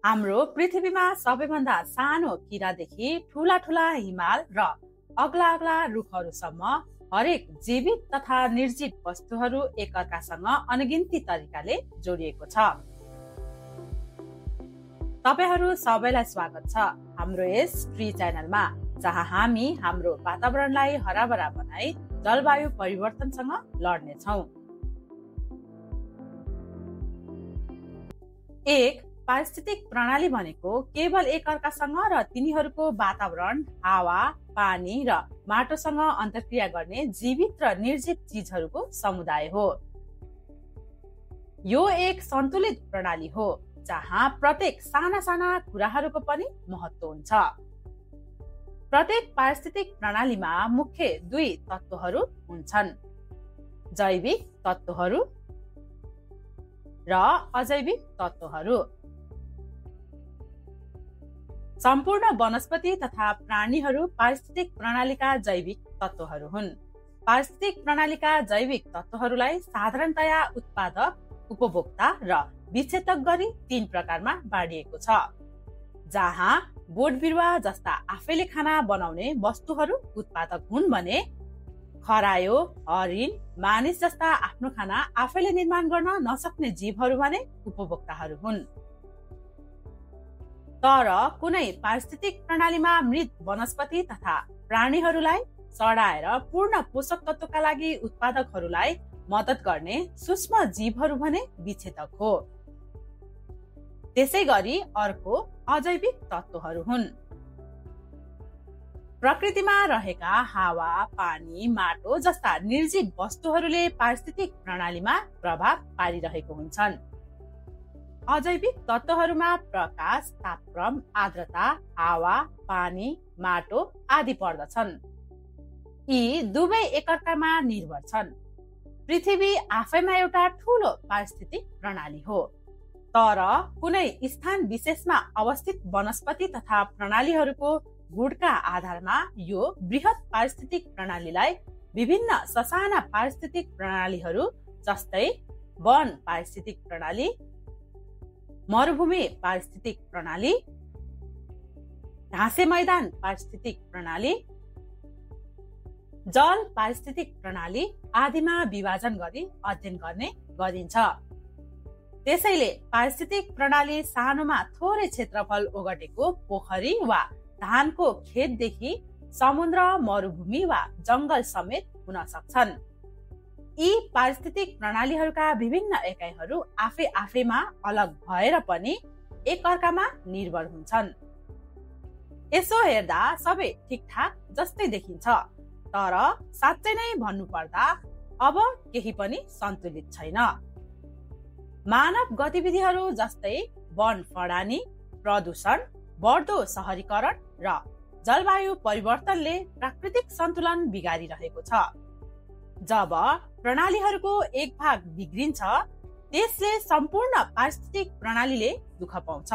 हाम्रो पृथ्वीमा सबैभन्दा सानो किरादेखि ठूला ठूला हिमाल र अग्ला अग्ला रुखहरूसम्म हरेक जीवित तथा निर्जीव वस्तुहरू एकअर्कासँग अनगिन्ती तरिकाले जोडिएको छ। तपाईहरू सबैलाई स्वागत छ हाम्रो यस ट्री च्यानलमा, जहाँ हामी हाम्रो वातावरणलाई हराभरा बनाई जलवायु परिवर्तनसँग लड्नेछौँ। एक पारिस्थितिक प्रणाली भनेको केवल एकअर्कासँग र तिनीहरूको वातावरण, हावा, पानी र माटोसँग अन्तर्क्रिया गर्ने जीवित र निर्जीव चीजहरूको समुदाय हो। यो एक सन्तुलित प्रणाली हो जहाँ प्रत्येक साना साना कुराहरूको पनि महत्त्व हुन्छ। प्रत्येक पारिस्थितिक प्रणालीमा मुख्य दुई तत्त्वहरू हुन्छन्, जैविक तत्त्वहरू र अजैविक तत्त्वहरू। सम्पूर्ण वनस्पति तथा प्राणीहरू पारिस्थितिक प्रणालीका जैविक तत्त्वहरू हुन्। पारिस्थितिक प्रणालीका जैविक तत्त्वहरूलाई साधारणतया उत्पादक, उपभोक्ता र विच्छेदक गरी तीन प्रकारमा बाँडिएको छ, जहाँ बोट बिरुवा जस्ता आफैले खाना बनाउने वस्तुहरू उत्पादक हुन् भने खरायो, हरिण, मानिस जस्ता आफ्नो खाना आफैले निर्माण गर्न नसक्ने जीवहरू भने उपभोक्ताहरू हुन्। तर कुनै पारिस्थितिक प्रणालीमा मृत वनस्पति तथा प्राणीहरूलाई सडाएर पूर्ण पोषक तत्त्वका लागि उत्पादकहरूलाई मद्दत गर्ने सूक्ष्म जीवहरू भने विच्छेदक हो। त्यसै गरी अर्को अजैविक तत्त्वहरू हुन्। प्रकृतिमा रहेका हावा, पानी, माटो जस्ता निर्जीव वस्तुहरूले पारिस्थितिक प्रणालीमा प्रभाव पारिरहेको हुन्छन्। अजैविक तत्त्वहरूमा प्रकाश, तापक्रम, आर्द्रता, हावा, पानी, माटो आदि पर्दछन्। यी दुवै एकअर्कामा निर्भर छन्। पृथ्वी आफैमा एउटा ठूलो पारिस्थितिक प्रणाली हो, तर कुनै स्थान विशेषमा अवस्थित वनस्पति तथा प्राणीहरूको गुणका आधारमा यो बृहत पारिस्थितिक प्रणालीलाई विभिन्न ससाना पारिस्थितिक प्रणालीहरू जस्तै वन पारिस्थितिक प्रणाली, मरुभूमि पारिस्थितिक प्रणाली, घाँसे मैदान पारिस्थितिक प्रणाली, जल पारिस्थितिक प्रणाली आदिमा विभाजन गरी अध्ययन गर्ने गरिन्छ। त्यसैले पारिस्थितिक प्रणाली सानोमा थोरै क्षेत्रफल ओगटेको पोखरी वा धानको खेतदेखि समुद्र, मरुभूमि वा जंगल समेत हुन सक्छन्। यी पारिस्थितिक प्रणालीहरूका विभिन्न एकाइहरू आफै आफैमा अलग भएर पनि एकअर्कामा निर्भर हुन्छन्। यसो हेर्दा सबै ठिकठाक जस्तै देखिन्छ, तर साँच्चै नै भन्नुपर्दा अब केही पनि सन्तुलित छैन। मानव गतिविधिहरू जस्तै वन फडानी, प्रदूषण, बढ्दो शहरीकरण र जलवायु परिवर्तनले प्राकृतिक सन्तुलन बिगारिरहेको छ। जब प्रणालीहरूको एक भाग बिग्रिन्छ, त्यसले सम्पूर्ण पारिस्थितिक प्रणालीले दुःख पाउँछ।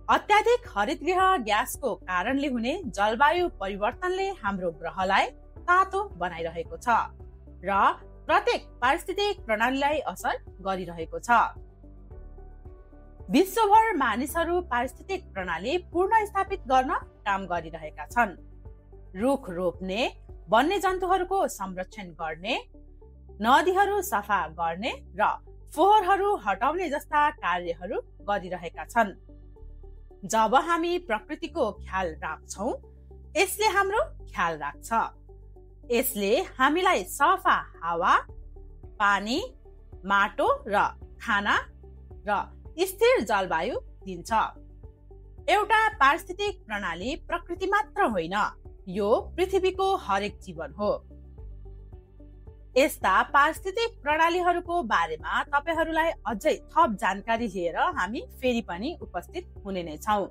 अत्याधिक हरितगृह ग्यासको कारणले हुने जलवायु परिवर्तनले हाम्रो ग्रहलाई तातो बनाइरहेको छ र प्रत्येक पारिस्थितिक प्रणालीलाई असर गरिरहेको छ। विश्वभर मानिसहरू पारिस्थितिक प्रणाली पुनर्स्थापित गर्न काम गरिरहेका छन्। रुख रोप्ने, वन्यजन्तुहरूको संरक्षण गर्ने, नदीहरू सफा गर्ने र फोहोरहरू हटाउने जस्ता कार्यहरू गरिरहेका छन्। जब हामी प्रकृतिको ख्याल राख्छौँ, यसले हाम्रो ख्याल राख्छ। यसले हामीलाई सफा हावा, पानी, माटो र खाना र स्थिर जलवायु दिन्छ। एउटा पारिस्थितिक प्रणाली प्रकृति मात्र होइन, यो पृथ्वीको हरेक जीवन हो। यस्ता पारिस्थितिक प्रणालीहरूको बारेमा तपाईहरूलाई अझै थप जानकारी लिएर हामी फेरि पनि उपस्थित हुने नै छौँ।